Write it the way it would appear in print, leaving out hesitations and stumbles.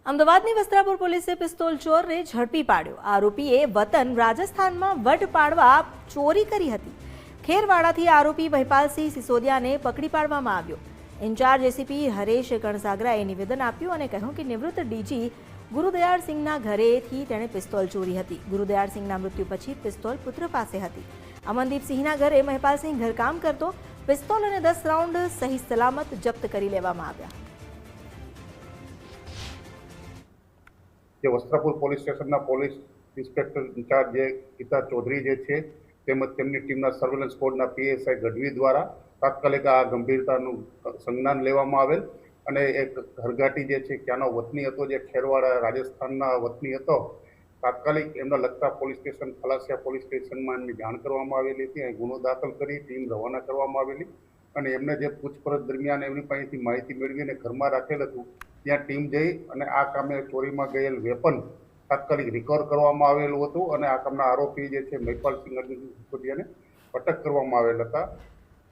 અમદાવાદની વસ્ત્રાપુર પોલીસે પિસ્તોલ ચોરને ઝડપી પાડ્યો। આરોપીએ વતન રાજસ્થાનમાં વટ પાડવા ચોરી કરી હતી। ખેરવાડાથી આરોપી મહિપાલસિંહ સિસોદિયાને પકડી પાડવામાં આવ્યો। ઇન્ચાર્જ એસીપી હરેશ કણસાગરાએ નિવેદન આપ્યું અને કહ્યું કે નિવૃત્ત ડીજી ગુરુદયાળસિંહના ઘરેથી તેણે પિસ્તોલ ચોરી હતી। ગુરુદયાળસિંહના મૃત્યુ પછી પિસ્તોલ પુત્ર પાસે હતી। અમનદીપસિંહના ઘરે મહિપાલસિંહ ઘરકામ કરતો। પિસ્તોલ અને 10 રાઉન્ડ સહી સલામત જપ્ત કરી લેવામાં આવ્યા। જે વસ્ત્રાપુર પોલીસ સ્ટેશનના પોલીસ ઇન્સ્પેક્ટર ઇન્ચાર્જ જે ગીતા ચૌધરી જે છે તેમજ તેમની ટીમના સર્વેલન્સ સ્કોડના પીએસઆઈ ગઢવી દ્વારા તાત્કાલિક આ ગંભીરતાનું સંજ્ઞાન લેવામાં આવેલ અને એક ઘરઘાટી જે છે ત્યાંનો વતની હતો, જે ખેરવાડા રાજસ્થાનના વતની હતો। તાત્કાલિક એમના લગતા પોલીસ સ્ટેશન ખલાસિયા પોલીસ સ્ટેશનમાં એમની જાણ કરવામાં આવેલી હતી। અહીં ગુનો દાખલ કરી ટીમ રવાના કરવામાં આવેલી અને એમને જે પૂછપરછ દરમિયાન એમની પાસેથી માહિતી મેળવીને ઘરમાં રાખેલ હતું ત્યાં ટીમ જઈ અને આ કામે ચોરીમાં ગયેલ વેપન તાત્કાલિક રિકવર કરવામાં આવેલું હતું અને આ કામના આરોપી જે છે મહિપાલસિંહ સિસોદિયાને અટક કરવામાં આવેલ હતા।